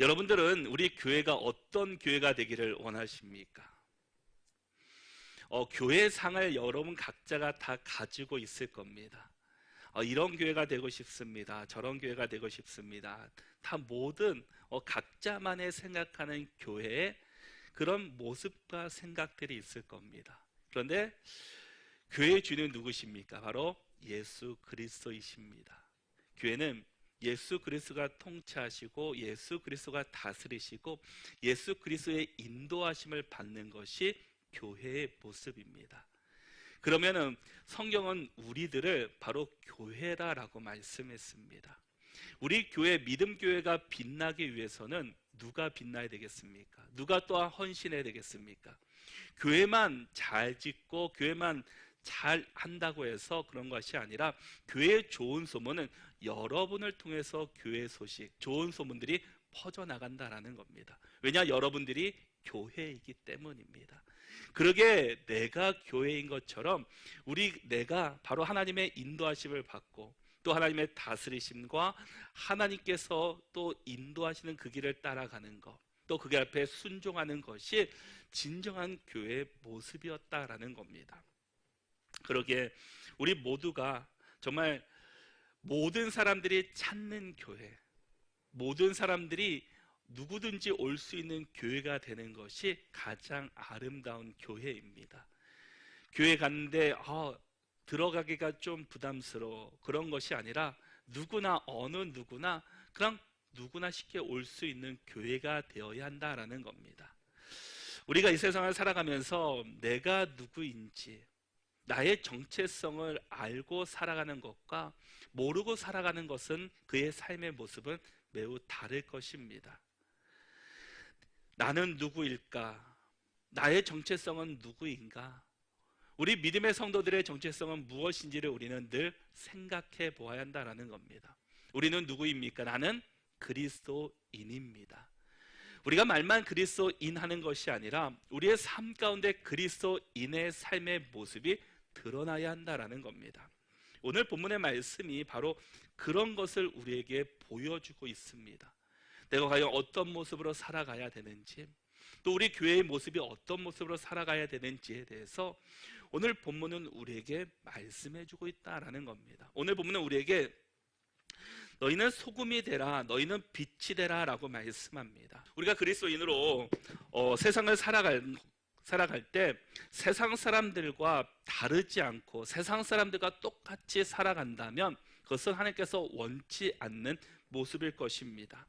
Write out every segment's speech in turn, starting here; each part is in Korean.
여러분들은 우리 교회가 어떤 교회가 되기를 원하십니까? 교회상을 여러분 각자가 다 가지고 있을 겁니다. 이런 교회가 되고 싶습니다. 저런 교회가 되고 싶습니다. 다 모든 각자만의 생각하는 교회의 그런 모습과 생각들이 있을 겁니다. 그런데 교회의 주인은 누구십니까? 바로 예수 그리스도이십니다. 교회는 예수 그리스도가 통치하시고 예수 그리스도가 다스리시고 예수 그리스도의 인도하심을 받는 것이 교회의 모습입니다. 그러면은 성경은 우리들을 바로 교회라고 말씀했습니다. 우리 교회, 믿음 교회가 빛나기 위해서는 누가 빛나야 되겠습니까? 누가 또한 헌신해야 되겠습니까? 교회만 잘 짓고 교회만 잘 한다고 해서 그런 것이 아니라 교회의 좋은 소문은 여러분을 통해서 교회 소식, 좋은 소문들이 퍼져나간다라는 겁니다. 왜냐? 여러분들이 교회이기 때문입니다. 그러게 내가 교회인 것처럼 내가 바로 하나님의 인도하심을 받고 또 하나님의 다스리심과 하나님께서 또 인도하시는 그 길을 따라가는 것, 또 그 길 앞에 순종하는 것이 진정한 교회의 모습이었다라는 겁니다. 그러기에 우리 모두가 정말 모든 사람들이 찾는 교회, 모든 사람들이 누구든지 올 수 있는 교회가 되는 것이 가장 아름다운 교회입니다. 교회 갔는데 들어가기가 좀 부담스러워, 그런 것이 아니라 누구나, 어느 누구나 그냥 누구나 쉽게 올 수 있는 교회가 되어야 한다라는 겁니다. 우리가 이 세상을 살아가면서 내가 누구인지, 나의 정체성을 알고 살아가는 것과 모르고 살아가는 것은 그의 삶의 모습은 매우 다를 것입니다. 나는 누구일까? 나의 정체성은 누구인가? 우리 믿음의 성도들의 정체성은 무엇인지를 우리는 늘 생각해 보아야 한다는 겁니다. 우리는 누구입니까? 나는 그리스도인입니다. 우리가 말만 그리스도인 하는 것이 아니라 우리의 삶 가운데 그리스도인의 삶의 모습이 드러나야 한다는 겁니다. 오늘 본문의 말씀이 바로 그런 것을 우리에게 보여주고 있습니다. 내가 과연 어떤 모습으로 살아가야 되는지, 또 우리 교회의 모습이 어떤 모습으로 살아가야 되는지에 대해서 오늘 본문은 우리에게 말씀해주고 있다라는 겁니다. 오늘 본문은 우리에게 너희는 소금이 되라, 너희는 빛이 되라 라고 말씀합니다. 우리가 그리스도인으로 세상을 살아갈 때 세상 사람들과 다르지 않고 세상 사람들과 똑같이 살아간다면 그것은 하나님께서 원치 않는 모습일 것입니다.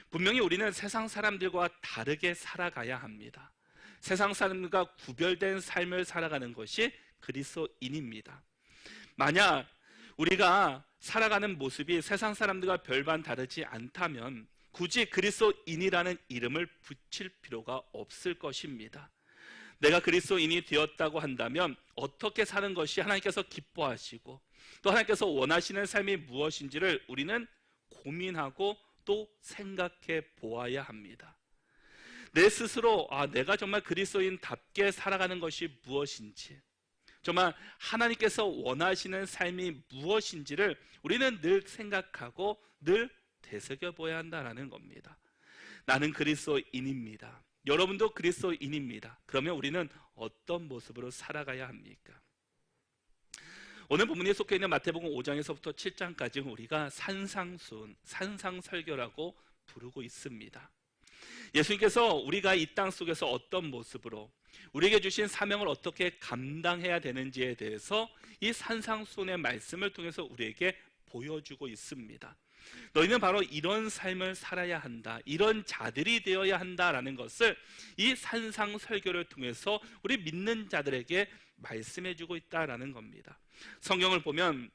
분명히 우리는 세상 사람들과 다르게 살아가야 합니다. 세상 사람들과 구별된 삶을 살아가는 것이 그리스도인입니다. 만약 우리가 살아가는 모습이 세상 사람들과 별반 다르지 않다면 굳이 그리스도인이라는 이름을 붙일 필요가 없을 것입니다. 내가 그리스도인이 되었다고 한다면 어떻게 사는 것이 하나님께서 기뻐하시고 또 하나님께서 원하시는 삶이 무엇인지를 우리는 고민하고 또 생각해 보아야 합니다. 내 스스로 내가 정말 그리스도인답게 살아가는 것이 무엇인지, 정말 하나님께서 원하시는 삶이 무엇인지를 우리는 늘 생각하고 늘 되새겨 보아야 한다는 겁니다. 나는 그리스도인입니다. 여러분도 그리스도인입니다. 그러면 우리는 어떤 모습으로 살아가야 합니까? 오늘 본문에 속해 있는 마태복음 5장에서부터 7장까지 우리가 산상설교라고 부르고 있습니다. 예수님께서 우리가 이 땅 속에서 어떤 모습으로 우리에게 주신 사명을 어떻게 감당해야 되는지에 대해서 이 산상순의 말씀을 통해서 우리에게 보여주고 있습니다. 너희는 바로 이런 삶을 살아야 한다, 이런 자들이 되어야 한다라는 것을 이 산상설교를 통해서 우리 믿는 자들에게 말씀해주고 있다라는 겁니다. 성경을 보면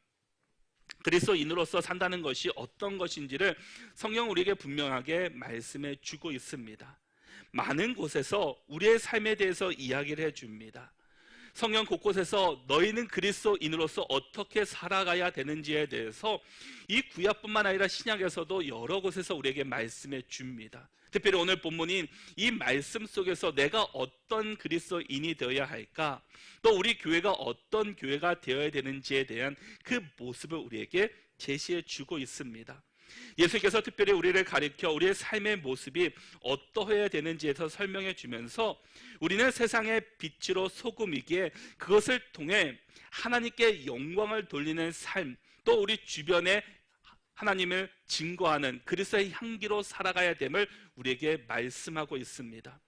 그리스도인으로서 산다는 것이 어떤 것인지를 성경은 우리에게 분명하게 말씀해 주고 있습니다. 많은 곳에서 우리의 삶에 대해서 이야기를 해줍니다. 성경 곳곳에서 너희는 그리스도인으로서 어떻게 살아가야 되는지에 대해서 이 구약뿐만 아니라 신약에서도 여러 곳에서 우리에게 말씀해 줍니다. 특별히 오늘 본문인 이 말씀 속에서 내가 어떤 그리스도인이 되어야 할까, 또 우리 교회가 어떤 교회가 되어야 되는지에 대한 그 모습을 우리에게 제시해 주고 있습니다. 예수께서 특별히 우리를 가리켜 우리의 삶의 모습이 어떠해야 되는지에서 설명해 주면서 우리는 세상의 빛으로 소금이기에 그것을 통해 하나님께 영광을 돌리는 삶, 또 우리 주변에 하나님을 증거하는 그리스도의 향기로 살아가야 됨을 우리에게 말씀하고 있습니다.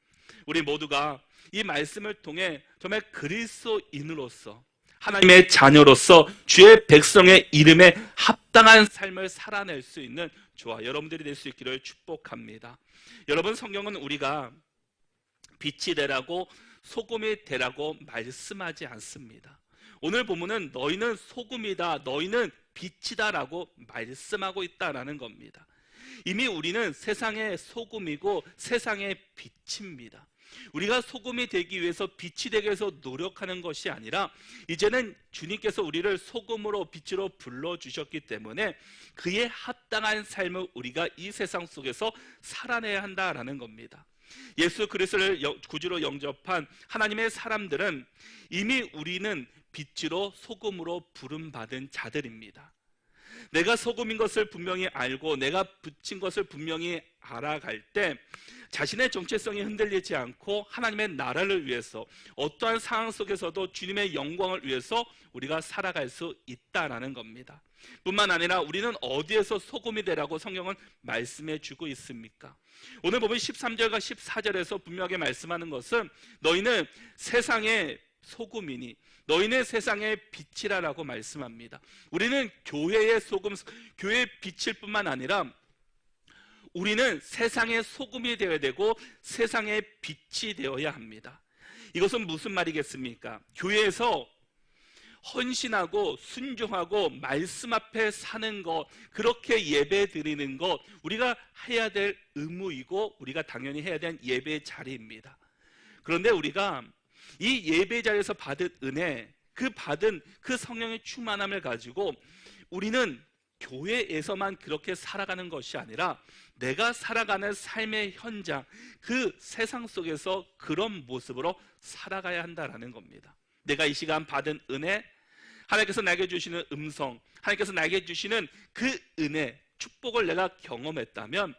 우리 모두가 이 말씀을 통해 정말 그리스도인으로서 하나님의 자녀로서 주의 백성의 이름에 합당한 삶을 살아낼 수 있는 저와 여러분들이 될 수 있기를 축복합니다. 여러분, 성경은 우리가 빛이 되라고 소금이 되라고 말씀하지 않습니다. 오늘 본문은 너희는 소금이다, 너희는 빛이다 라고 말씀하고 있다라는 겁니다. 이미 우리는 세상의 소금이고 세상의 빛입니다. 우리가 소금이 되기 위해서 빛이 되기 위해서 노력하는 것이 아니라 이제는 주님께서 우리를 소금으로 빛으로 불러주셨기 때문에 그에 합당한 삶을 우리가 이 세상 속에서 살아내야 한다라는 겁니다. 예수 그리스도를 구주로 영접한 하나님의 사람들은 이미 우리는 빛으로 소금으로 부름받은 자들입니다. 내가 소금인 것을 분명히 알고 내가 붙인 것을 분명히 알아갈 때 자신의 정체성이 흔들리지 않고 하나님의 나라를 위해서 어떠한 상황 속에서도 주님의 영광을 위해서 우리가 살아갈 수 있다라는 겁니다. 뿐만 아니라 우리는 어디에서 소금이 되라고 성경은 말씀해 주고 있습니까? 오늘 보면 13절과 14절에서 분명하게 말씀하는 것은 너희는 세상의 소금이니 너희는 세상의 빛이라라고 말씀합니다. 우리는 교회의 소금, 교회의 빛일 뿐만 아니라 우리는 세상의 소금이 되어야 되고 세상의 빛이 되어야 합니다. 이것은 무슨 말이겠습니까? 교회에서 헌신하고 순종하고 말씀 앞에 사는 것, 그렇게 예배 드리는 것, 우리가 해야 될 의무이고 우리가 당연히 해야 되는 예배 자리입니다. 그런데 우리가 이 예배 자리에서 받은 은혜, 받은 그 성령의 충만함을 가지고 우리는 교회에서만 그렇게 살아가는 것이 아니라 내가 살아가는 삶의 현장, 그 세상 속에서 그런 모습으로 살아가야 한다라는 겁니다. 내가 이 시간 받은 은혜, 하나님께서 나에게 주시는 음성, 하나님께서 나에게 주시는 그 은혜, 축복을 내가 경험했다면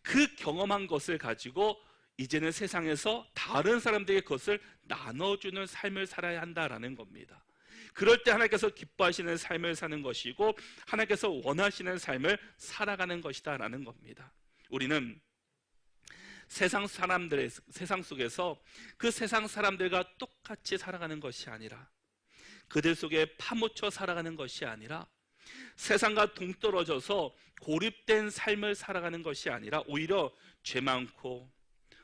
그 경험한 것을 가지고 이제는 세상에서 다른 사람들에게 그것을 나눠주는 삶을 살아야 한다라는 겁니다. 그럴 때 하나님께서 기뻐하시는 삶을 사는 것이고 하나님께서 원하시는 삶을 살아가는 것이다라는 겁니다. 우리는 세상 속에서 그 세상 사람들과 똑같이 살아가는 것이 아니라 그들 속에 파묻혀 살아가는 것이 아니라 세상과 동떨어져서 고립된 삶을 살아가는 것이 아니라 오히려 죄 많고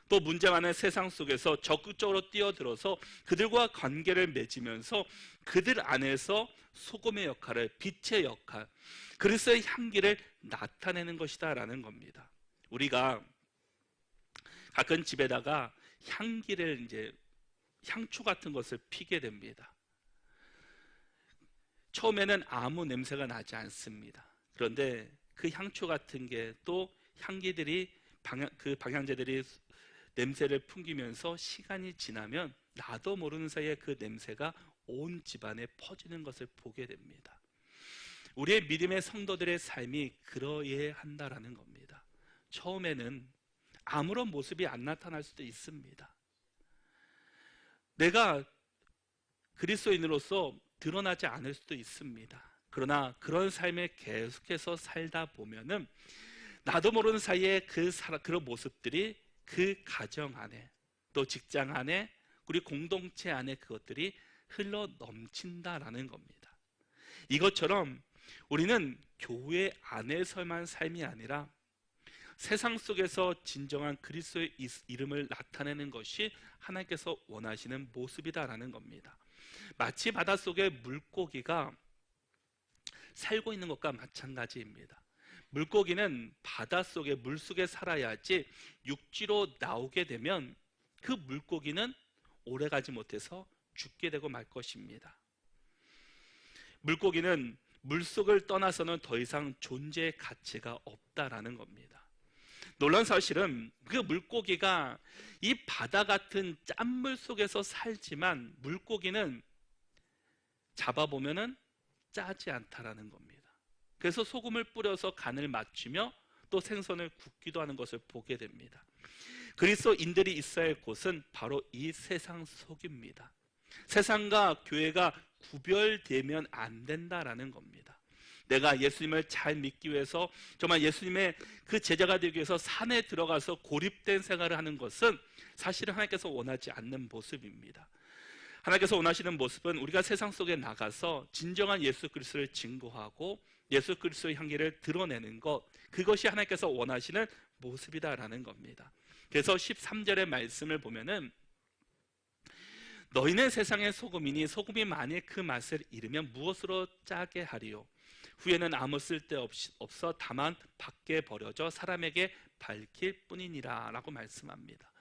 또 문제 많은 세상 속에서 적극적으로 뛰어들어서 그들과 관계를 맺으면서 그들 안에서 소금의 역할을, 빛의 역할, 그리스도의 향기를 나타내는 것이다라는 겁니다. 우리가 가끔 집에다가 향초 같은 것을 피게 됩니다. 처음에는 아무 냄새가 나지 않습니다. 그런데 그 향초 같은 게 또 향기들이 그 방향제들이 냄새를 풍기면서 시간이 지나면 나도 모르는 사이에 그 냄새가 온 집안에 퍼지는 것을 보게 됩니다. 우리의 믿음의 성도들의 삶이 그러해야 한다라는 겁니다. 처음에는 아무런 모습이 안 나타날 수도 있습니다. 내가 그리스도인으로서 드러나지 않을 수도 있습니다. 그러나 그런 삶에 계속해서 살다 보면은 나도 모르는 사이에 그런 모습들이 그 가정 안에 또 직장 안에 우리 공동체 안에 그것들이 흘러 넘친다라는 겁니다. 이것처럼 우리는 교회 안에서만 삶이 아니라 세상 속에서 진정한 그리스도의 이름을 나타내는 것이 하나님께서 원하시는 모습이다라는 겁니다. 마치 바닷속에 물고기가 살고 있는 것과 마찬가지입니다. 물고기는 바닷속에 물속에 살아야지 육지로 나오게 되면 그 물고기는 오래가지 못해서 죽게 되고 말 것입니다. 물고기는 물속을 떠나서는 더 이상 존재의 가치가 없다라는 겁니다. 놀라운 사실은 그 물고기가 이 바다 같은 짠물 속에서 살지만 물고기는 잡아보면은 짜지 않다라는 겁니다. 그래서 소금을 뿌려서 간을 맞추며 또 생선을 굽기도 하는 것을 보게 됩니다. 그리스도인들이 있어야 할 곳은 바로 이 세상 속입니다. 세상과 교회가 구별되면 안 된다라는 겁니다. 내가 예수님을 잘 믿기 위해서, 정말 예수님의 그 제자가 되기 위해서 산에 들어가서 고립된 생활을 하는 것은 사실은 하나님께서 원하지 않는 모습입니다. 하나님께서 원하시는 모습은 우리가 세상 속에 나가서 진정한 예수 그리스도를 증거하고 예수 그리스도의 향기를 드러내는 것, 그것이 하나님께서 원하시는 모습이다라는 겁니다. 그래서 13절의 말씀을 보면은 너희는 세상의 소금이니 소금이 만일 그 맛을 잃으면 무엇으로 짜게 하리요? 후에는 아무 쓸데없어 다만 밖에 버려져 사람에게 밝힐 뿐이니라 라고 말씀합니다.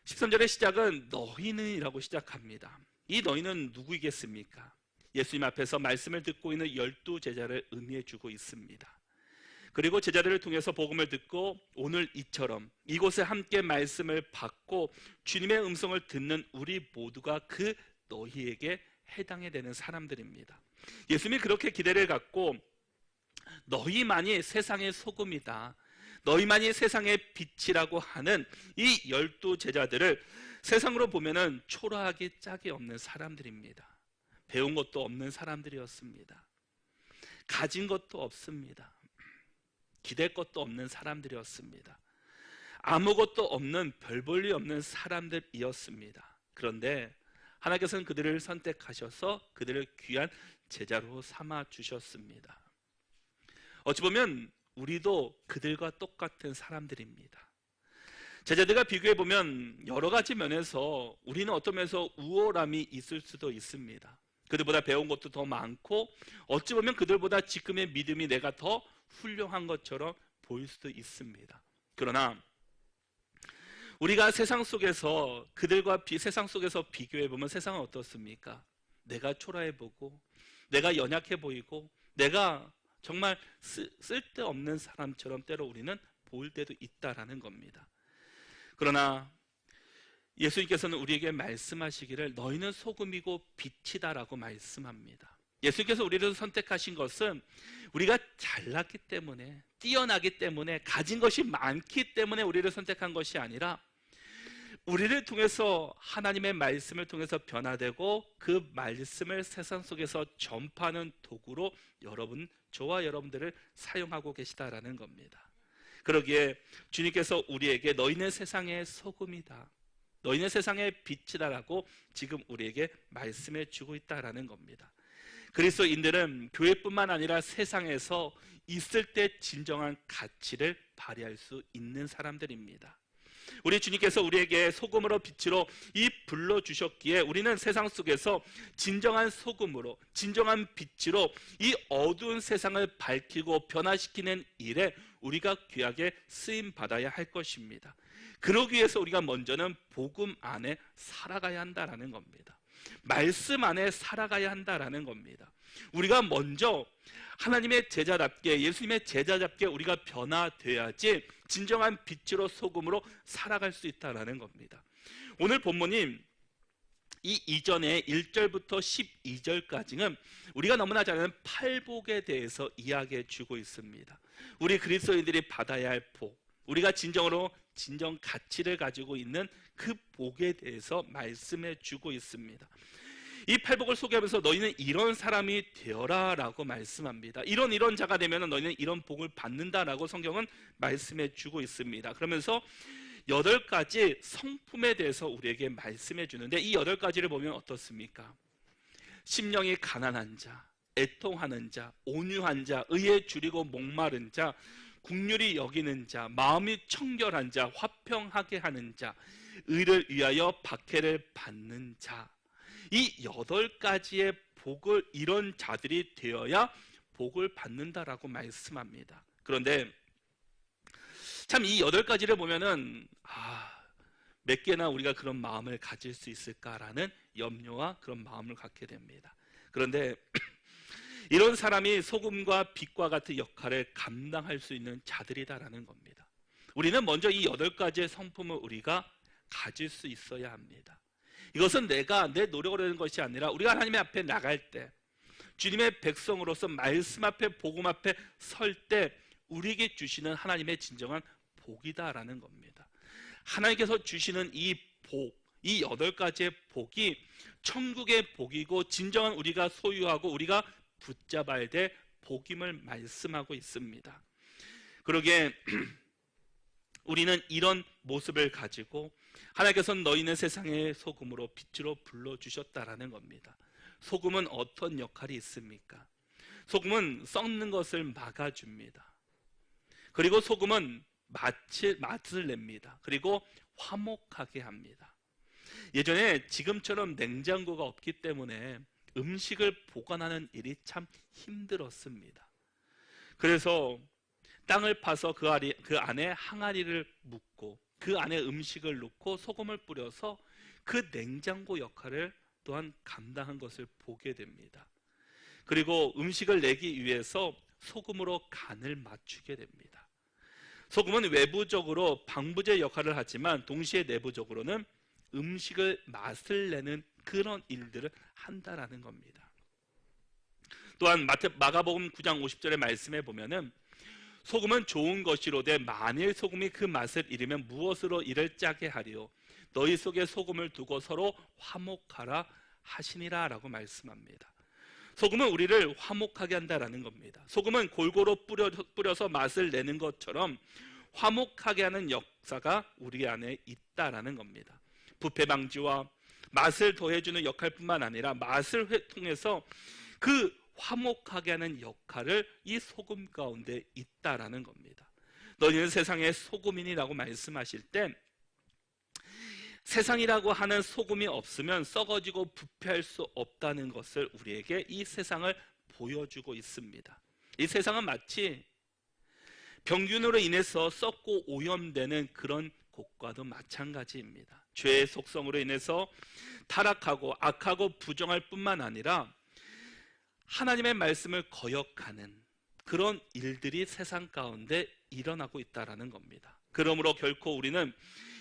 13절의 시작은 너희는 이라고 시작합니다. 이 너희는 누구이겠습니까? 예수님 앞에서 말씀을 듣고 있는 12제자를 의미해 주고 있습니다. 그리고 제자들을 통해서 복음을 듣고 오늘 이처럼 이곳에 함께 말씀을 받고 주님의 음성을 듣는 우리 모두가 그 너희에게 해당이 되는 사람들입니다. 예수님이 그렇게 기대를 갖고 너희만이 세상의 소금이다, 너희만이 세상의 빛이라고 하는 이 12제자들을 세상으로 보면은 초라하기 짝이 없는 사람들입니다. 배운 것도 없는 사람들이었습니다. 가진 것도 없습니다. 기댈 것도 없는 사람들이었습니다. 아무것도 없는, 별 볼 일 없는 사람들이었습니다. 그런데 하나님께서는 그들을 선택하셔서 그들을 귀한 제자로 삼아 주셨습니다. 어찌 보면 우리도 그들과 똑같은 사람들입니다. 제자들과 비교해 보면 여러 가지 면에서 우리는 어떤 면에서 우월함이 있을 수도 있습니다. 그들보다 배운 것도 더 많고 어찌 보면 그들보다 지금의 믿음이 내가 더 훌륭한 것처럼 보일 수도 있습니다. 그러나 우리가 세상 속에서 그들과 세상 속에서 비교해 보면 세상은 어떻습니까? 내가 초라해 보고 내가 연약해 보이고 내가 정말 쓸데없는 사람처럼 때로 우리는 보일 때도 있다라는 겁니다. 그러나 예수님께서는 우리에게 말씀하시기를 너희는 소금이고 빛이다라고 말씀합니다. 예수님께서 우리를 선택하신 것은 우리가 잘났기 때문에, 뛰어나기 때문에, 가진 것이 많기 때문에 우리를 선택한 것이 아니라 우리를 통해서 하나님의 말씀을 통해서 변화되고 그 말씀을 세상 속에서 전파하는 도구로 저와 여러분들을 사용하고 계시다라는 겁니다. 그러기에 주님께서 우리에게 너희는 세상의 소금이다, 너희는 세상의 빛이다라고 지금 우리에게 말씀해 주고 있다라는 겁니다. 그리스도인들은 교회뿐만 아니라 세상에서 있을 때 진정한 가치를 발휘할 수 있는 사람들입니다. 우리 주님께서 우리에게 소금으로 빛으로 이 불러주셨기에 우리는 세상 속에서 진정한 소금으로, 진정한 빛으로 이 어두운 세상을 밝히고 변화시키는 일에 우리가 귀하게 쓰임 받아야 할 것입니다. 그러기 위해서 우리가 먼저는 복음 안에 살아가야 한다라는 겁니다. 말씀 안에 살아가야 한다라는 겁니다. 우리가 먼저 하나님의 제자답게, 예수님의 제자답게 우리가 변화돼야지 진정한 빛으로 소금으로 살아갈 수 있다라는 겁니다. 오늘 본문이 이 이전에 1절부터 12절까지는 우리가 너무나 잘 아는 팔복에 대해서 이야기해 주고 있습니다. 우리 그리스도인들이 받아야 할 복, 우리가 진정 가치를 가지고 있는 그 복에 대해서 말씀해 주고 있습니다. 이 팔복을 소개하면서 너희는 이런 사람이 되어라 라고 말씀합니다. 이런 자가 되면 너희는 이런 복을 받는다라고 성경은 말씀해 주고 있습니다. 그러면서 8가지 성품에 대해서 우리에게 말씀해 주는데 이 8가지를 보면 어떻습니까? 심령이 가난한 자, 애통하는 자, 온유한 자, 의에 줄이고 목마른 자, 국률이 여기는 자, 마음이 청결한 자, 화평하게 하는 자, 의를 위하여 박해를 받는 자, 이 8가지의 복을 이런 자들이 되어야 복을 받는다라고 말씀합니다. 그런데 참 이 8가지를 보면은 몇 개나 우리가 그런 마음을 가질 수 있을까라는 염려와 그런 마음을 갖게 됩니다. 그런데 이런 사람이 소금과 빛과 같은 역할을 감당할 수 있는 자들이다라는 겁니다. 우리는 먼저 이 8가지의 성품을 우리가 가질 수 있어야 합니다. 이것은 내가 내 노력으로 하는 것이 아니라 우리가 하나님의 앞에 나갈 때 주님의 백성으로서 말씀 앞에, 복음 앞에 설 때 우리에게 주시는 하나님의 진정한 복이다라는 겁니다. 하나님께서 주시는 이 복, 이 8가지의 복이 천국의 복이고 진정한 우리가 소유하고 우리가 붙잡아야 될 복임을 말씀하고 있습니다. 그러기에 우리는 이런 모습을 가지고 하나님께서는 너희는 세상의 소금으로 빛으로 불러주셨다라는 겁니다. 소금은 어떤 역할이 있습니까? 소금은 썩는 것을 막아줍니다. 그리고 소금은 맛을 냅니다. 그리고 화목하게 합니다. 예전에 지금처럼 냉장고가 없기 때문에 음식을 보관하는 일이 참 힘들었습니다. 그래서 땅을 파서 그 안에 항아리를 묻고 그 안에 음식을 넣고 소금을 뿌려서 그 냉장고 역할을 또한 감당한 것을 보게 됩니다. 그리고 음식을 내기 위해서 소금으로 간을 맞추게 됩니다. 소금은 외부적으로 방부제 역할을 하지만 동시에 내부적으로는 음식을 맛을 내는 그런 일들을 한다라는 겁니다. 또한 마가복음 9장 50절의 말씀에 보면은 소금은 좋은 것이로되 만일 소금이 그 맛을 잃으면 무엇으로 이를 짜게 하리요 너희 속에 소금을 두고 서로 화목하라 하시니라 라고 말씀합니다. 소금은 우리를 화목하게 한다라는 겁니다. 소금은 골고루 뿌려서 맛을 내는 것처럼 화목하게 하는 역사가 우리 안에 있다라는 겁니다. 부패 방지와 맛을 더해주는 역할뿐만 아니라 맛을 통해서 그 화목하게 하는 역할을 이 소금 가운데 있다라는 겁니다. 너희는 세상의 소금이니라고 말씀하실 때 세상이라고 하는 소금이 없으면 썩어지고 부패할 수 없다는 것을 우리에게 이 세상을 보여주고 있습니다. 이 세상은 마치 병균으로 인해서 썩고 오염되는 그런 곳과도 마찬가지입니다. 죄의 속성으로 인해서 타락하고 악하고 부정할 뿐만 아니라 하나님의 말씀을 거역하는 그런 일들이 세상 가운데 일어나고 있다는 겁니다. 그러므로 결코 우리는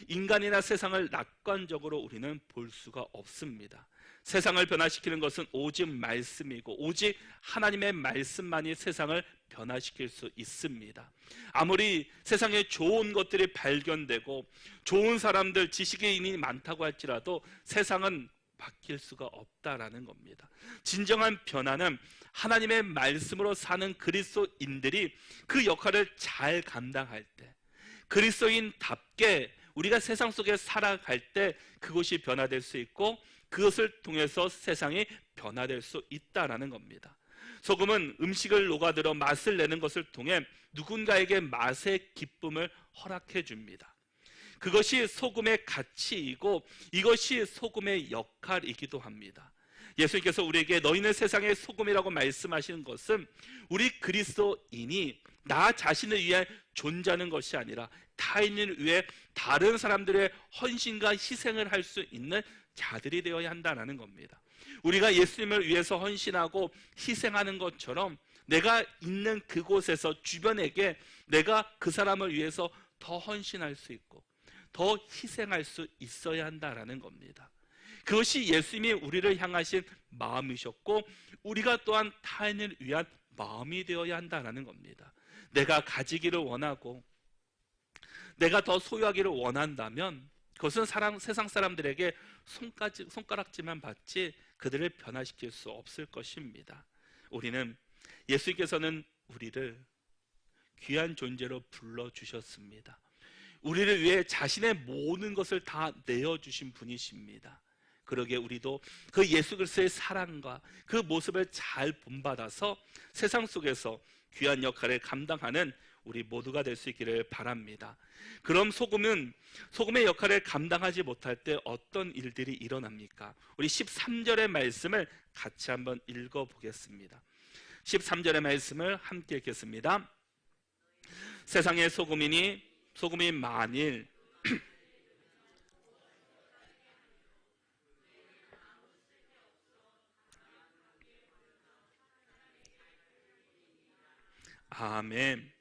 인간이나 세상을 낙관적으로 우리는 볼 수가 없습니다. 세상을 변화시키는 것은 오직 말씀이고 오직 하나님의 말씀만이 세상을 변화시킬 수 있습니다. 아무리 세상에 좋은 것들이 발견되고 좋은 사람들, 지식인이 많다고 할지라도 세상은 바뀔 수가 없다라는 겁니다. 진정한 변화는 하나님의 말씀으로 사는 그리스도인들이 그 역할을 잘 감당할 때, 그리스도인답게 우리가 세상 속에 살아갈 때 그것이 변화될 수 있고 그것을 통해서 세상이 변화될 수 있다라는 겁니다. 소금은 음식을 녹아들어 맛을 내는 것을 통해 누군가에게 맛의 기쁨을 허락해 줍니다. 그것이 소금의 가치이고 이것이 소금의 역할이기도 합니다. 예수님께서 우리에게 너희는 세상의 소금이라고 말씀하시는 것은 우리 그리스도인이 나 자신을 위해 존재하는 것이 아니라 타인을 위해 다른 사람들의 헌신과 희생을 할 수 있는 자들이 되어야 한다는 겁니다. 우리가 예수님을 위해서 헌신하고 희생하는 것처럼 내가 있는 그곳에서 주변에게 내가 그 사람을 위해서 더 헌신할 수 있고 더 희생할 수 있어야 한다는 겁니다. 그것이 예수님이 우리를 향하신 마음이셨고 우리가 또한 타인을 위한 마음이 되어야 한다는 겁니다. 내가 가지기를 원하고 내가 더 소유하기를 원한다면 그것은 세상 사람들에게 손가락질만 받지 그들을 변화시킬 수 없을 것입니다. 우리는 예수님께서는 우리를 귀한 존재로 불러주셨습니다. 우리를 위해 자신의 모든 것을 다 내어주신 분이십니다. 그러기에 우리도 그 예수 그리스도의 사랑과 그 모습을 잘 본받아서 세상 속에서 귀한 역할을 감당하는 우리 모두가 될 수 있기를 바랍니다. 그럼 소금의 역할을 감당하지 못할 때 어떤 일들이 일어납니까? 우리 13절의 말씀을 같이 한번 읽어보겠습니다. 13절의 말씀을 함께 읽겠습니다. 세상의 소금이 만일 아멘.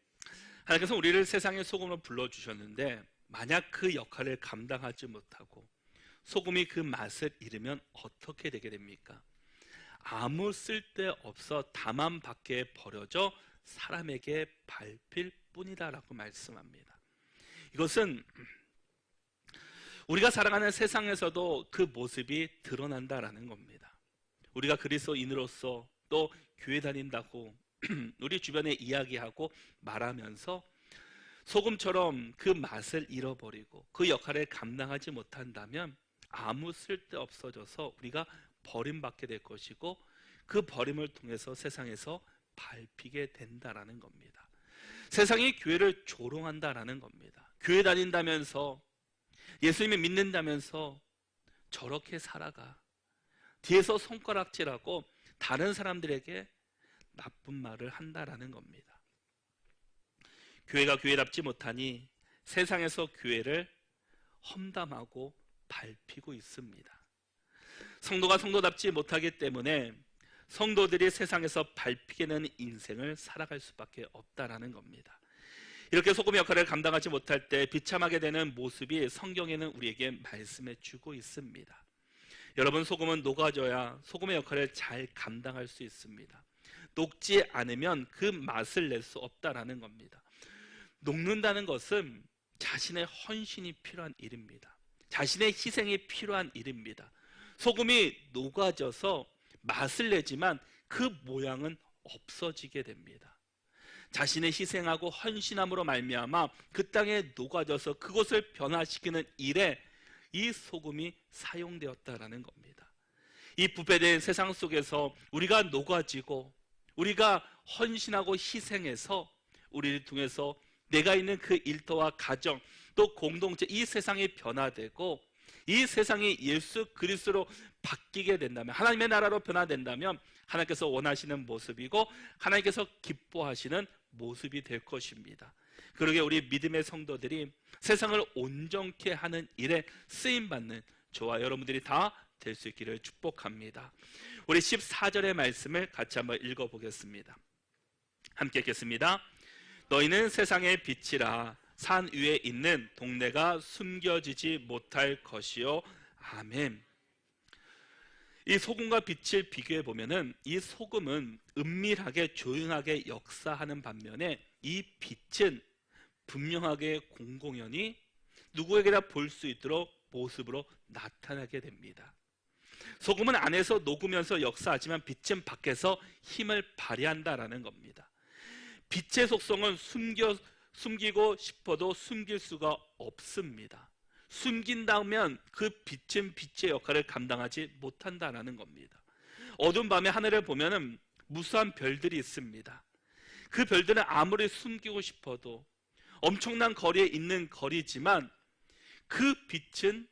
하나님께서 우리를 세상의 소금으로 불러주셨는데 만약 그 역할을 감당하지 못하고 소금이 그 맛을 잃으면 어떻게 되게 됩니까? 아무 쓸데없어 다만 밖에 버려져 사람에게 밟힐 뿐이다라고 말씀합니다. 이것은 우리가 살아가는 세상에서도 그 모습이 드러난다라는 겁니다. 우리가 그리스도인으로서 또 교회 다닌다고 우리 주변에 이야기하고 말하면서 소금처럼 그 맛을 잃어버리고 그 역할을 감당하지 못한다면 아무 쓸데 없어져서 우리가 버림받게 될 것이고 그 버림을 통해서 세상에서 밟히게 된다라는 겁니다. 세상이 교회를 조롱한다라는 겁니다. 교회 다닌다면서 예수님을 믿는다면서 저렇게 살아가, 뒤에서 손가락질하고 다른 사람들에게 나쁜 말을 한다라는 겁니다. 교회가 교회답지 못하니 세상에서 교회를 험담하고 밟히고 있습니다. 성도가 성도답지 못하기 때문에 성도들이 세상에서 밟히게 되는 인생을 살아갈 수밖에 없다라는 겁니다. 이렇게 소금의 역할을 감당하지 못할 때 비참하게 되는 모습이 성경에는 우리에게 말씀해 주고 있습니다. 여러분, 소금은 녹아져야 소금의 역할을 잘 감당할 수 있습니다. 녹지 않으면 그 맛을 낼 수 없다라는 겁니다. 녹는다는 것은 자신의 헌신이 필요한 일입니다. 자신의 희생이 필요한 일입니다. 소금이 녹아져서 맛을 내지만 그 모양은 없어지게 됩니다. 자신의 희생하고 헌신함으로 말미암아 그 땅에 녹아져서 그것을 변화시키는 일에 이 소금이 사용되었다라는 겁니다. 이 부패된 세상 속에서 우리가 녹아지고 우리가 헌신하고 희생해서 우리를 통해서 내가 있는 그 일터와 가정 또 공동체, 이 세상이 변화되고 이 세상이 예수 그리스도로 바뀌게 된다면, 하나님의 나라로 변화된다면 하나님께서 원하시는 모습이고 하나님께서 기뻐하시는 모습이 될 것입니다. 그러게 우리 믿음의 성도들이 세상을 온전케 하는 일에 쓰임받는 저와 여러분들이 다 될 수 있기를 축복합니다. 우리 14절의 말씀을 같이 한번 읽어보겠습니다. 함께 읽겠습니다. 너희는 세상의 빛이라. 산 위에 있는 동네가 숨겨지지 못할 것이요. 아멘. 이 소금과 빛을 비교해 보면은 이 소금은 은밀하게 조용하게 역사하는 반면에 이 빛은 분명하게 공공연히 누구에게나 볼 수 있도록 모습으로 나타나게 됩니다. 소금은 안에서 녹으면서 역사하지만 빛은 밖에서 힘을 발휘한다라는 겁니다. 빛의 속성은 숨기고 싶어도 숨길 수가 없습니다. 숨긴다면 그 빛은 빛의 역할을 감당하지 못한다라는 겁니다. 어두운 밤에 하늘을 보면은 무수한 별들이 있습니다. 그 별들은 아무리 숨기고 싶어도 엄청난 거리에 있는 거리지만 그 빛은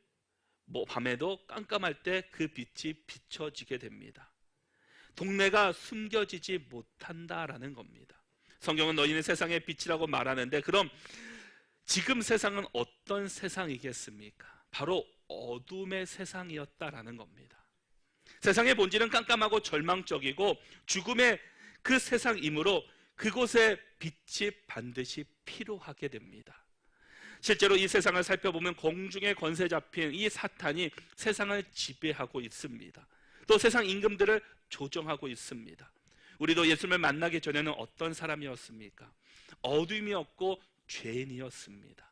밤에도 깜깜할 때 그 빛이 비춰지게 됩니다. 동네가 숨겨지지 못한다라는 겁니다. 성경은 너희는 세상의 빛이라고 말하는데, 그럼 지금 세상은 어떤 세상이겠습니까? 바로 어둠의 세상이었다라는 겁니다. 세상의 본질은 깜깜하고 절망적이고 죽음의 그 세상이므로 그곳에 빛이 반드시 필요하게 됩니다. 실제로 이 세상을 살펴보면 공중의 권세 잡힌 이 사탄이 세상을 지배하고 있습니다. 또 세상 임금들을 조정하고 있습니다. 우리도 예수님을 만나기 전에는 어떤 사람이었습니까? 어둠이었고 죄인이었습니다.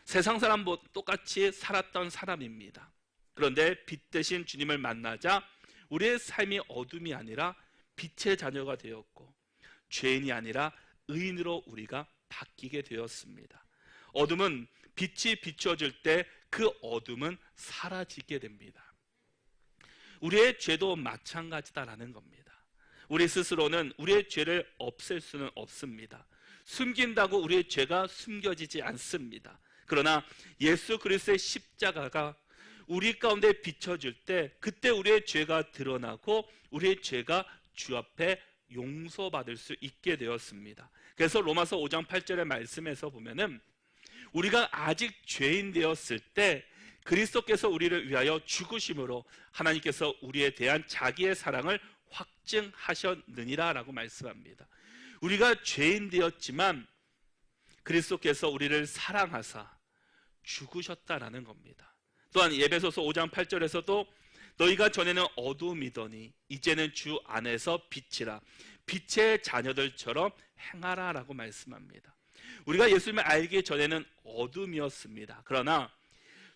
세상 사람과 똑같이 살았던 사람입니다. 그런데 빛 대신 주님을 만나자 우리의 삶이 어둠이 아니라 빛의 자녀가 되었고 죄인이 아니라 의인으로 우리가 바뀌게 되었습니다. 어둠은 빛이 비춰질 때 그 어둠은 사라지게 됩니다. 우리의 죄도 마찬가지다라는 겁니다. 우리 스스로는 우리의 죄를 없앨 수는 없습니다. 숨긴다고 우리의 죄가 숨겨지지 않습니다. 그러나 예수 그리스도의 십자가가 우리 가운데 비춰질 때 그때 우리의 죄가 드러나고 우리의 죄가 주 앞에 용서받을 수 있게 되었습니다. 그래서 로마서 5장 8절의 말씀에서 보면은 우리가 아직 죄인 되었을 때 그리스도께서 우리를 위하여 죽으심으로 하나님께서 우리에 대한 자기의 사랑을 확증하셨느니라 라고 말씀합니다. 우리가 죄인 되었지만 그리스도께서 우리를 사랑하사 죽으셨다라는 겁니다. 또한 에베소서 5장 8절에서도 너희가 전에는 어두움이더니 이제는 주 안에서 빛이라. 빛의 자녀들처럼 행하라 라고 말씀합니다. 우리가 예수님을 알기 전에는 어둠이었습니다. 그러나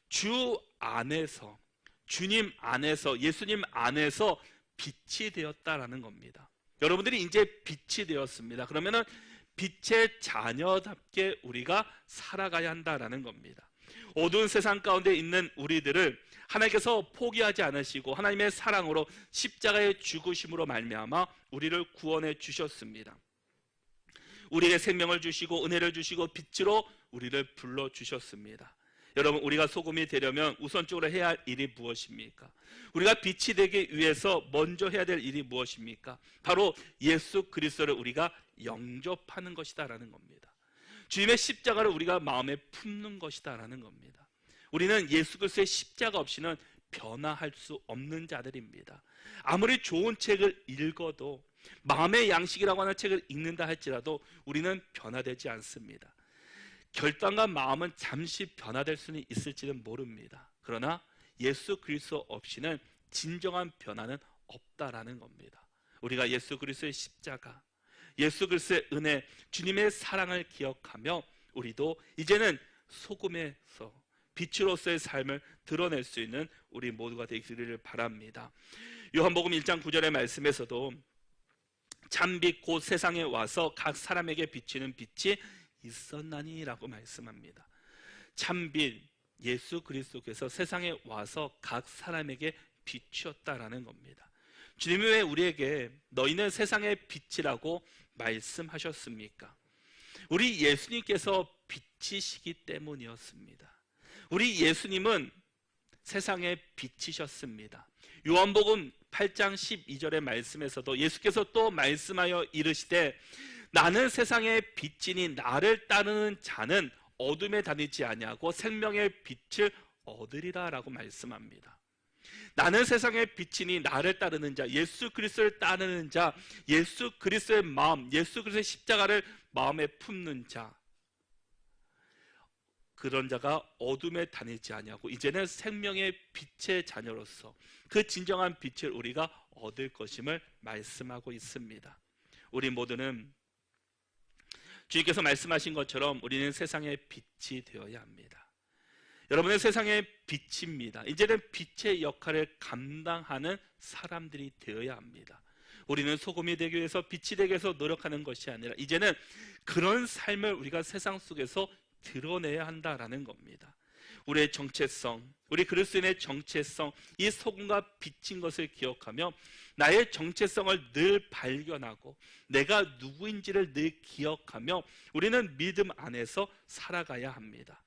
주 안에서, 주님 안에서, 예수님 안에서 빛이 되었다라는 겁니다. 여러분들이 이제 빛이 되었습니다. 그러면은 빛의 자녀답게 우리가 살아가야 한다라는 겁니다. 어두운 세상 가운데 있는 우리들을 하나님께서 포기하지 않으시고 하나님의 사랑으로 십자가의 죽으심으로 말미암아 우리를 구원해 주셨습니다. 우리에게 생명을 주시고 은혜를 주시고 빛으로 우리를 불러주셨습니다. 여러분, 우리가 소금이 되려면 우선적으로 해야 할 일이 무엇입니까? 우리가 빛이 되기 위해서 먼저 해야 될 일이 무엇입니까? 바로 예수 그리스도를 우리가 영접하는 것이다라는 겁니다. 주님의 십자가를 우리가 마음에 품는 것이다라는 겁니다. 우리는 예수 그리스도의 십자가 없이는 변화할 수 없는 자들입니다. 아무리 좋은 책을 읽어도, 마음의 양식이라고 하는 책을 읽는다 할지라도 우리는 변화되지 않습니다. 결단과 마음은 잠시 변화될 수는 있을지는 모릅니다. 그러나 예수 그리스도 없이는 진정한 변화는 없다라는 겁니다. 우리가 예수 그리스도의 십자가, 예수 그리스도의 은혜, 주님의 사랑을 기억하며 우리도 이제는 소금에서 빛으로서의 삶을 드러낼 수 있는 우리 모두가 되기를 바랍니다. 요한복음 1장 9절의 말씀에서도 참빛 곧 세상에 와서 각 사람에게 비치는 빛이 있었나니 라고 말씀합니다. 참빛 예수 그리스도께서 세상에 와서 각 사람에게 비추었다라는 겁니다. 주님이 왜 우리에게 너희는 세상의 빛이라고 말씀하셨습니까? 우리 예수님께서 빛이시기 때문이었습니다. 우리 예수님은 세상의 빛이셨습니다. 요한복음 8장 12절의 말씀에서도 예수께서 또 말씀하여 이르시되 나는 세상의 빛이니 나를 따르는 자는 어둠에 다니지 아니하고 생명의 빛을 얻으리라 라고 말씀합니다. 나는 세상의 빛이니 나를 따르는 자, 예수 그리스도를 따르는 자, 예수 그리스도의 마음, 예수 그리스도의 십자가를 마음에 품는 자, 그런 자가 어둠에 다니지 아니하고 이제는 생명의 빛의 자녀로서 그 진정한 빛을 우리가 얻을 것임을 말씀하고 있습니다. 우리 모두는 주님께서 말씀하신 것처럼 우리는 세상의 빛이 되어야 합니다. 여러분은 세상의 빛입니다. 이제는 빛의 역할을 감당하는 사람들이 되어야 합니다. 우리는 소금이 되기 위해서, 빛이 되기 위해서 노력하는 것이 아니라 이제는 그런 삶을 우리가 세상 속에서 드러내야 한다라는 겁니다. 우리의 정체성, 우리 그리스도인의 정체성, 이 소금과 빛인 것을 기억하며 나의 정체성을 늘 발견하고 내가 누구인지를 늘 기억하며 우리는 믿음 안에서 살아가야 합니다.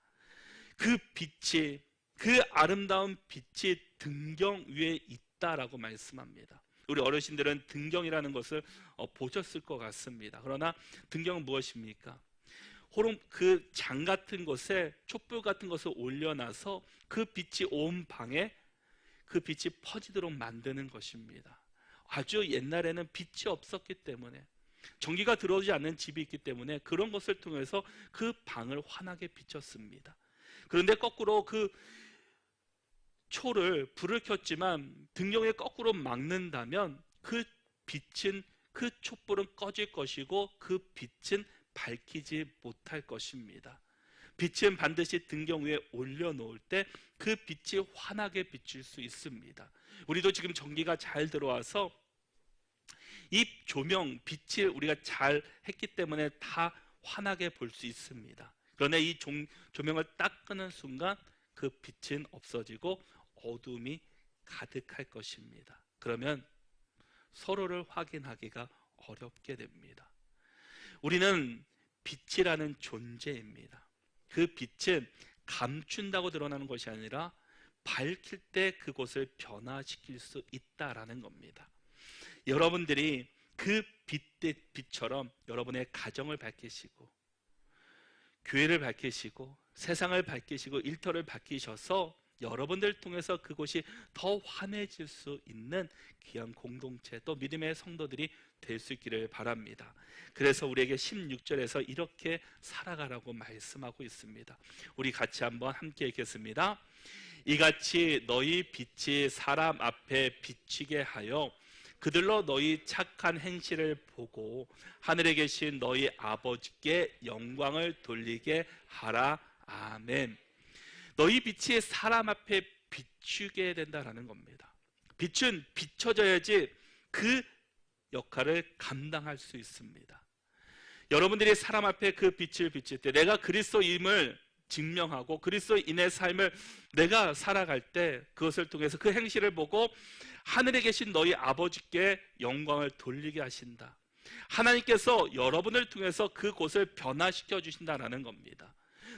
그 빛이, 그 아름다운 빛이 등경 위에 있다라고 말씀합니다. 우리 어르신들은 등경이라는 것을 보셨을 것 같습니다. 그러나 등경은 무엇입니까? 호름, 그 장 같은 곳에 촛불 같은 것을 올려놔서 그 빛이 온 방에 그 빛이 퍼지도록 만드는 것입니다. 아주 옛날에는 빛이 없었기 때문에, 전기가 들어오지 않는 집이 있기 때문에 그런 것을 통해서 그 방을 환하게 비췄습니다. 그런데 거꾸로 그 초를, 불을 켰지만 등경에 거꾸로 막는다면 그 빛은, 그 촛불은 꺼질 것이고 그 빛은 밝히지 못할 것입니다. 빛은 반드시 등경 위에 올려놓을 때 그 빛이 환하게 비칠 수 있습니다. 우리도 지금 전기가 잘 들어와서 이 조명, 빛을 우리가 잘 했기 때문에 다 환하게 볼 수 있습니다. 그러나 이 조명을 딱 끄는 순간 그 빛은 없어지고 어둠이 가득할 것입니다. 그러면 서로를 확인하기가 어렵게 됩니다. 우리는 빛이라는 존재입니다. 그 빛은 감춘다고 드러나는 것이 아니라 밝힐 때 그곳을 변화시킬 수 있다라는 겁니다. 여러분들이 그 빛처럼 여러분의 가정을 밝히시고 교회를 밝히시고 세상을 밝히시고 일터를 밝히셔서 여러분들 통해서 그곳이 더 환해질 수 있는 귀한 공동체, 또 믿음의 성도들이 될 수 있기를 바랍니다. 그래서 우리에게 16절에서 이렇게 살아가라고 말씀하고 있습니다. 우리 같이 한번 함께 읽겠습니다. 이같이 너희 빛이 사람 앞에 비치게 하여 그들로 너희 착한 행실을 보고 하늘에 계신 너희 아버지께 영광을 돌리게 하라. 아멘. 너희 빛이 사람 앞에 비추게 된다라는 겁니다. 빛은 비춰져야지 그 역할을 감당할 수 있습니다. 여러분들이 사람 앞에 그 빛을 비칠 때, 내가 그리스도임을 증명하고 그리스도인의 삶을 내가 살아갈 때, 그것을 통해서 그 행실을 보고 하늘에 계신 너희 아버지께 영광을 돌리게 하신다. 하나님께서 여러분을 통해서 그곳을 변화시켜 주신다는 겁니다.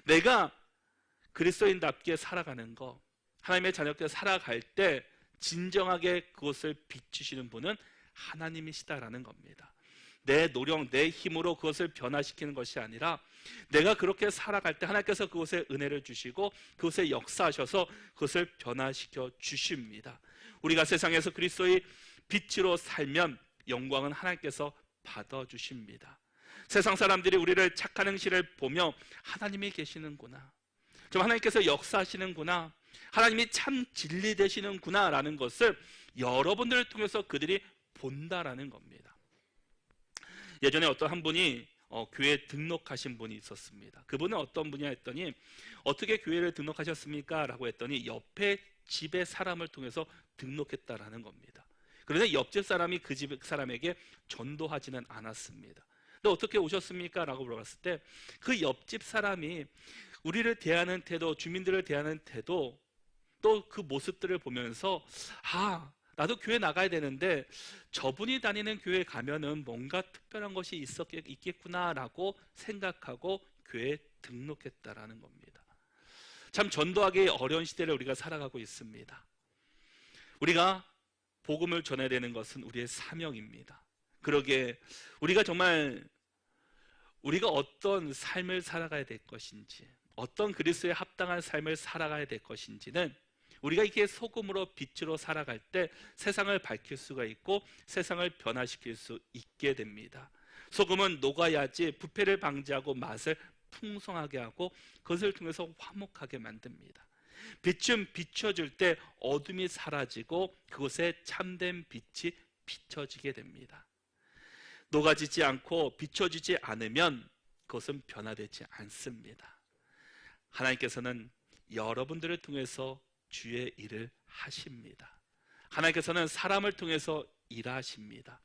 내가 그리스도인답게 살아가는 거, 하나님의 자녀께 살아갈 때 진정하게 그것을 비추시는 분은 하나님이시다라는 겁니다. 내 노력, 내 힘으로 그것을 변화시키는 것이 아니라 내가 그렇게 살아갈 때 하나님께서 그것에 은혜를 주시고 그것에 역사하셔서 그것을 변화시켜 주십니다. 우리가 세상에서 그리스도의 빛으로 살면 영광은 하나님께서 받아주십니다. 세상 사람들이 우리를 착한 행실을 보며 하나님이 계시는구나, 좀 하나님께서 역사하시는구나, 하나님이 참 진리 되시는구나 라는 것을 여러분들을 통해서 그들이 본다라는 겁니다. 예전에 어떤 한 분이 교회에 등록하신 분이 있었습니다. 그분은 어떤 분이냐 했더니, 어떻게 교회를 등록하셨습니까? 라고 했더니 옆에 집의 사람을 통해서 등록했다라는 겁니다. 그런데 옆집 사람이 그 집 사람에게 전도하지는 않았습니다. 근데 어떻게 오셨습니까? 라고 물어봤을 때 그 옆집 사람이 우리를 대하는 태도, 주민들을 대하는 태도, 또 그 모습들을 보면서 나도 교회 나가야 되는데 저분이 다니는 교회 가면은 뭔가 특별한 것이 있겠구나라고 생각하고 교회에 등록했다라는 겁니다. 참 전도하기 어려운 시대를 우리가 살아가고 있습니다. 우리가 복음을 전해야 되는 것은 우리의 사명입니다. 그러기에 우리가 정말 우리가 어떤 삶을 살아가야 될 것인지, 어떤 그리스도에 합당한 삶을 살아가야 될 것인지는 우리가 이게 소금으로 빛으로 살아갈 때 세상을 밝힐 수가 있고 세상을 변화시킬 수 있게 됩니다. 소금은 녹아야지 부패를 방지하고 맛을 풍성하게 하고 그것을 통해서 화목하게 만듭니다. 빛은 비춰줄 때 어둠이 사라지고 그곳에 참된 빛이 비춰지게 됩니다. 녹아지지 않고 비춰지지 않으면 그것은 변화되지 않습니다. 하나님께서는 여러분들을 통해서 주의 일을 하십니다. 하나님께서는 사람을 통해서 일하십니다.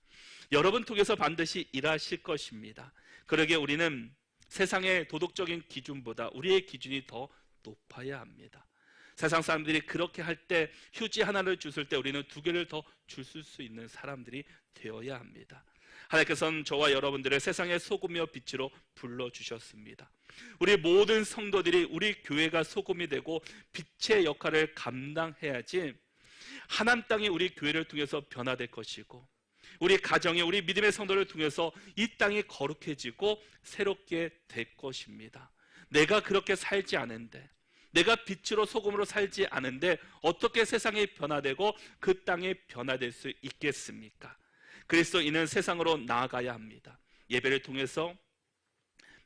여러분 통해서 반드시 일하실 것입니다. 그러기에 우리는 세상의 도덕적인 기준보다 우리의 기준이 더 높아야 합니다. 세상 사람들이 그렇게 할 때 휴지 하나를 주실 때 우리는 2개를 더 주실 수 있는 사람들이 되어야 합니다. 하나님께서는 저와 여러분들을 세상의 소금이요 빛으로 불러주셨습니다. 우리 모든 성도들이 우리 교회가 소금이 되고 빛의 역할을 감당해야지 하나님 땅이 우리 교회를 통해서 변화될 것이고 우리 가정이 우리 믿음의 성도를 통해서 이 땅이 거룩해지고 새롭게 될 것입니다. 내가 그렇게 살지 않은데, 내가 빛으로 소금으로 살지 않은데 어떻게 세상이 변화되고 그 땅이 변화될 수 있겠습니까? 그리스도인은 세상으로 나아가야 합니다. 예배를 통해서,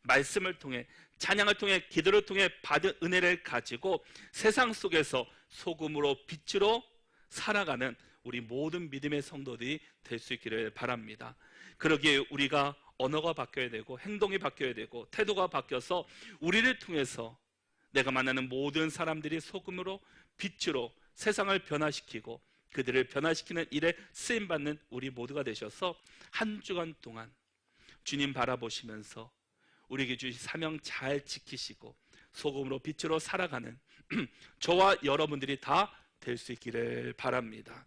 말씀을 통해, 찬양을 통해, 기도를 통해 받은 은혜를 가지고 세상 속에서 소금으로 빛으로 살아가는 우리 모든 믿음의 성도들이 될 수 있기를 바랍니다. 그러기에 우리가 언어가 바뀌어야 되고 행동이 바뀌어야 되고 태도가 바뀌어서 우리를 통해서 내가 만나는 모든 사람들이 소금으로 빛으로 세상을 변화시키고 그들을 변화시키는 일에 쓰임받는 우리 모두가 되셔서 한 주간 동안 주님 바라보시면서 우리에게 주신 사명 잘 지키시고 소금으로 빛으로 살아가는 저와 여러분들이 다 될 수 있기를 바랍니다.